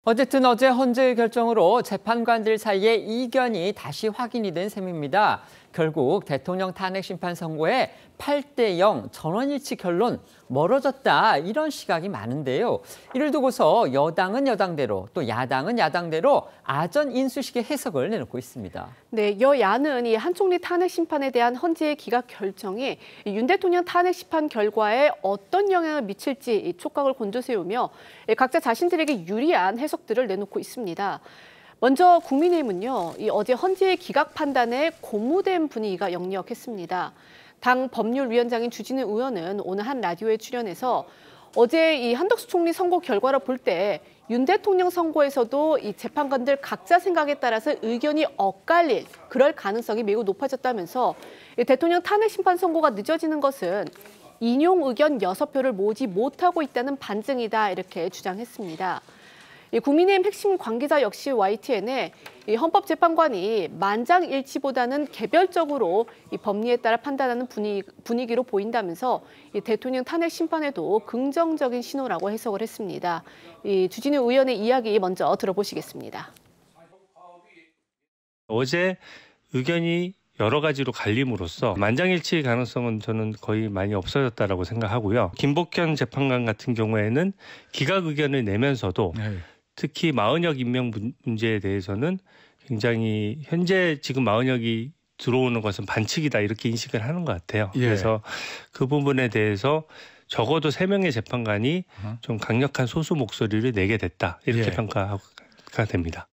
어쨌든 어제 헌재 결정으로 재판관들 사이에 이견이 다시 확인이 된 셈입니다. 결국 대통령 탄핵 심판 선고에 8대0 전원일치 결론 멀어졌다 이런 시각이 많은데요. 이를 두고서 여당은 여당대로 또 야당은 야당대로 아전 인수식의 해석을 내놓고 있습니다. 네, 여야는 이 한 총리 탄핵 심판에 대한 헌재의 기각 결정이 윤 대통령 탄핵 심판 결과에 어떤 영향을 미칠지 촉각을 곤두세우며 각자 자신들에게 유리한 해석들을 내놓고 있습니다. 먼저 국민의힘은요, 어제 헌재의 기각 판단에 고무된 분위기가 역력했습니다. 당 법률위원장인 주진우 의원은 오늘 한 라디오에 출연해서 어제 이 한덕수 총리 선고 결과를 볼 때 윤 대통령 선고에서도 이 재판관들 각자 생각에 따라서 의견이 엇갈릴 그럴 가능성이 매우 높아졌다면서 대통령 탄핵 심판 선고가 늦어지는 것은 인용 의견 6표를 모으지 못하고 있다는 반증이다 이렇게 주장했습니다. 국민의힘 핵심 관계자 역시 YTN에 헌법재판관이 만장일치보다는 개별적으로 법리에 따라 판단하는 분위기로 보인다면서 대통령 탄핵 심판에도 긍정적인 신호라고 해석을 했습니다. 주진우 의원의 이야기 먼저 들어보시겠습니다. 어제 의견이 여러 가지로 갈림으로써 만장일치의 가능성은 저는 거의 많이 없어졌다라고 생각하고요. 김복현 재판관 같은 경우에는 기각 의견을 내면서도 특히 마은혁 임명 문제에 대해서는 굉장히 현재 지금 마은혁이 들어오는 것은 반칙이다 이렇게 인식을 하는 것 같아요. 그래서 그 부분에 대해서 적어도 3명의 재판관이 좀 강력한 소수 목소리를 내게 됐다 이렇게 평가가 됩니다.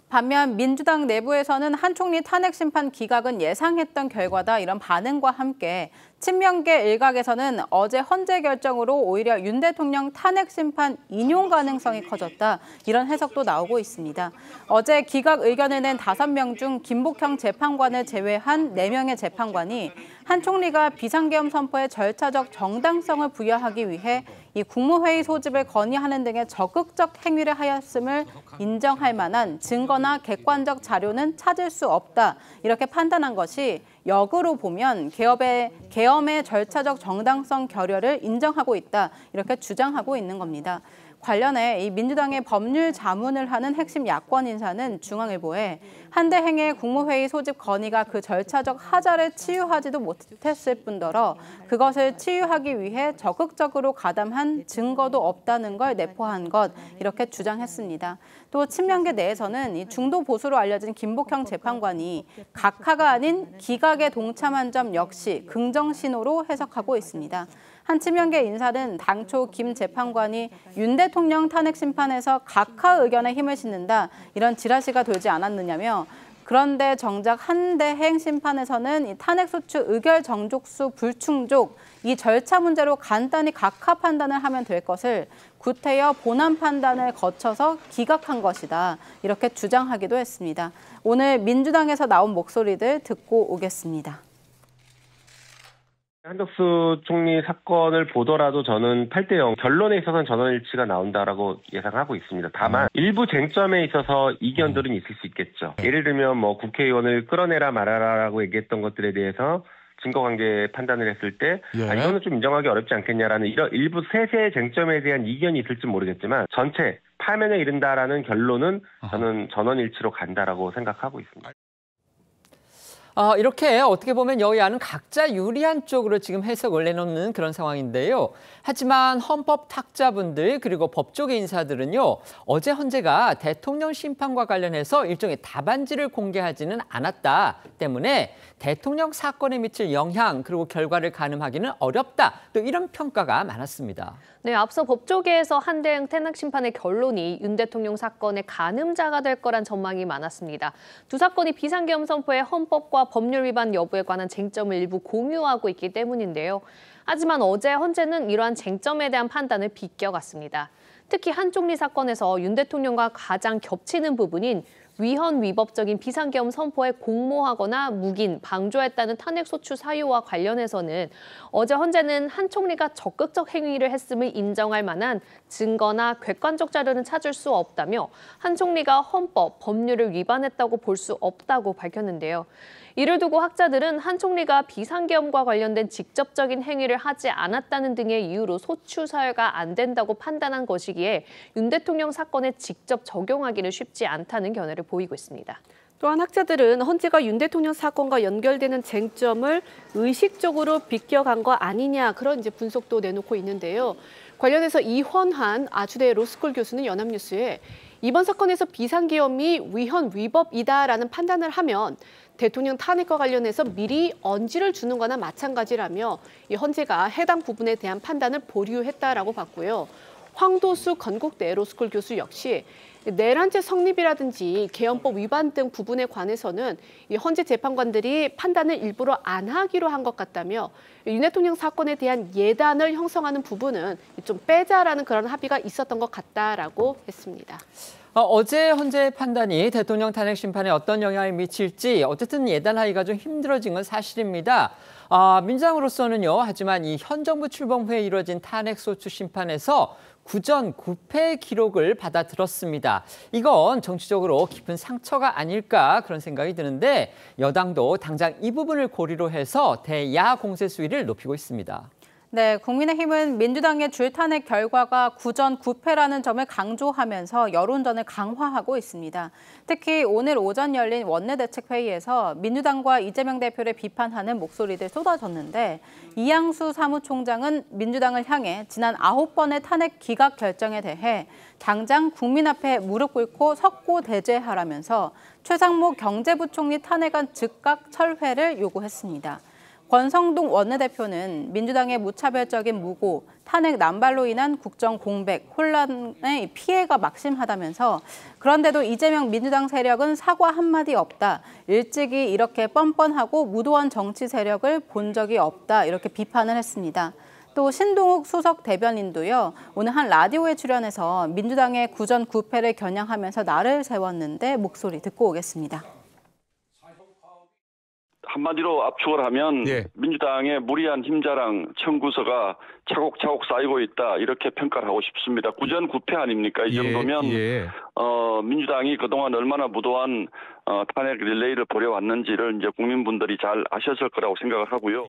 반면 민주당 내부에서는 한 총리 탄핵 심판 기각은 예상했던 결과다 이런 반응과 함께 친명계 일각에서는 어제 헌재 결정으로 오히려 윤 대통령 탄핵 심판 인용 가능성이 커졌다 이런 해석도 나오고 있습니다. 어제 기각 의견을 낸 5명 중 김복형 재판관을 제외한 4명의 재판관이 한 총리가 비상계엄 선포의 절차적 정당성을 부여하기 위해 이 국무회의 소집을 건의하는 등의 적극적 행위를 하였음을 인정할 만한 증거나 객관적 자료는 찾을 수 없다 이렇게 판단한 것이 역으로 보면 계엄의 절차적 정당성 결여를 인정하고 있다 이렇게 주장하고 있는 겁니다. 관련해 이 민주당의 법률 자문을 하는 핵심 야권 인사는 중앙일보에 한대행의 국무회의 소집 건의가 그 절차적 하자를 치유하지도 못했을 뿐더러 그것을 치유하기 위해 적극적으로 가담한 증거도 없다는 걸 내포한 것 이렇게 주장했습니다. 또 친명계 내에서는 이 중도 보수로 알려진 김복형 재판관이 각하가 아닌 기각에 동참한 점 역시 긍정 신호로 해석하고 있습니다. 한 친명계 인사는 당초 김 재판관이 윤 대통령 탄핵 심판에서 각하 의견에 힘을 싣는다 이런 지라시가 돌지 않았느냐며 그런데 정작 한대행 심판에서는 이 탄핵소추 의결 정족수 불충족 이 절차 문제로 간단히 각하 판단을 하면 될 것을 구태여 본안 판단을 거쳐서 기각한 것이다 이렇게 주장하기도 했습니다. 오늘 민주당에서 나온 목소리들 듣고 오겠습니다. 한덕수 총리 사건을 보더라도 저는 8대0 결론에 있어서는 전원일치가 나온다라고 예상하고 있습니다. 다만 일부 쟁점에 있어서 이견들은 있을 수 있겠죠. 예를 들면 뭐 국회의원을 끌어내라 말아라라고 얘기했던 것들에 대해서 증거관계 판단을 했을 때 이거는 좀 인정하기 어렵지 않겠냐라는 이런 일부 세세의 쟁점에 대한 이견이 있을지 모르겠지만 전체 파면에 이른다라는 결론은 저는 전원일치로 간다라고 생각하고 있습니다. 이렇게 어떻게 보면 여야는 각자 유리한 쪽으로 지금 해석을 내놓는 그런 상황인데요. 하지만 헌법학자분들 그리고 법조계 인사들은요. 어제 헌재가 대통령 심판과 관련해서 일종의 답안지를 공개하지는 않았다 때문에 대통령 사건에 미칠 영향 그리고 결과를 가늠하기는 어렵다. 또 이런 평가가 많았습니다. 네, 앞서 법조계에서 한대행 탄핵 심판의 결론이 윤 대통령 사건의 가늠자가 될 거란 전망이 많았습니다. 두 사건이 비상계엄 선포의 헌법과 법률 위반 여부에 관한 쟁점을 일부 공유하고 있기 때문인데요. 하지만 어제 헌재는 이러한 쟁점에 대한 판단을 비껴갔습니다. 특히 한 총리 사건에서 윤 대통령과 가장 겹치는 부분인 위헌 위법적인 비상계엄 선포에 공모하거나 묵인, 방조했다는 탄핵소추 사유와 관련해서는 어제 헌재는 한 총리가 적극적 행위를 했음을 인정할 만한 증거나 객관적 자료는 찾을 수 없다며 한 총리가 헌법, 법률을 위반했다고 볼 수 없다고 밝혔는데요. 이를 두고 학자들은 한 총리가 비상계엄과 관련된 직접적인 행위를 하지 않았다는 등의 이유로 소추 사유가 안 된다고 판단한 것이기에 윤 대통령 사건에 직접 적용하기는 쉽지 않다는 견해를 보이고 있습니다. 또한 학자들은 헌재가 윤 대통령 사건과 연결되는 쟁점을 의식적으로 비껴간 거 아니냐 그런 분석도 내놓고 있는데요. 관련해서 이헌한 아주대 로스쿨 교수는 연합뉴스에 이번 사건에서 비상계엄이 위헌 위법이다라는 판단을 하면 대통령 탄핵과 관련해서 미리 언지를 주는 거나 마찬가지라며 이 헌재가 해당 부분에 대한 판단을 보류했다라고 봤고요. 황도수 건국대 로스쿨 교수 역시 내란죄 성립이라든지 계엄법 위반 등 부분에 관해서는 이 헌재 재판관들이 판단을 일부러 안 하기로 한 것 같다며 윤 대통령 사건에 대한 예단을 형성하는 부분은 좀 빼자라는 그런 합의가 있었던 것 같다라고 했습니다. 어제 헌재의 판단이 대통령 탄핵 심판에 어떤 영향을 미칠지 어쨌든 예단하기가 좀 힘들어진 건 사실입니다. 민주당으로서는요. 하지만 이 현 정부 출범 후에 이루어진 탄핵 소추 심판에서 구전 9패 기록을 받아들었습니다. 이건 정치적으로 깊은 상처가 아닐까 그런 생각이 드는데 여당도 당장 이 부분을 고리로 해서 대야 공세 수위를 높이고 있습니다. 네, 국민의힘은 민주당의 줄탄핵 결과가 구전 9패라는 점을 강조하면서 여론전을 강화하고 있습니다. 특히 오늘 오전 열린 원내대책회의에서 민주당과 이재명 대표를 비판하는 목소리들 쏟아졌는데 이양수 사무총장은 민주당을 향해 지난 9번의 탄핵 기각 결정에 대해 당장 국민 앞에 무릎 꿇고 석고대죄하라면서 최상목 경제부총리 탄핵안 즉각 철회를 요구했습니다. 권성동 원내대표는 민주당의 무차별적인 무고, 탄핵 남발로 인한 국정 공백, 혼란의 피해가 막심하다면서 그런데도 이재명 민주당 세력은 사과 한마디 없다. 일찍이 이렇게 뻔뻔하고 무도한 정치 세력을 본 적이 없다. 이렇게 비판을 했습니다. 또 신동욱 수석 대변인도요. 오늘 한 라디오에 출연해서 민주당의 구전 9패를 겨냥하면서 날을 세웠는데 목소리 듣고 오겠습니다. 한마디로 압축을 하면 민주당의 무리한 힘자랑 청구서가 차곡차곡 쌓이고 있다 이렇게 평가를 하고 싶습니다. 구전 9패 아닙니까? 이 정도면 민주당이 그동안 얼마나 무도한 탄핵 릴레이를 벌여왔는지를 이제 국민분들이 잘 아셨을 거라고 생각을 하고요.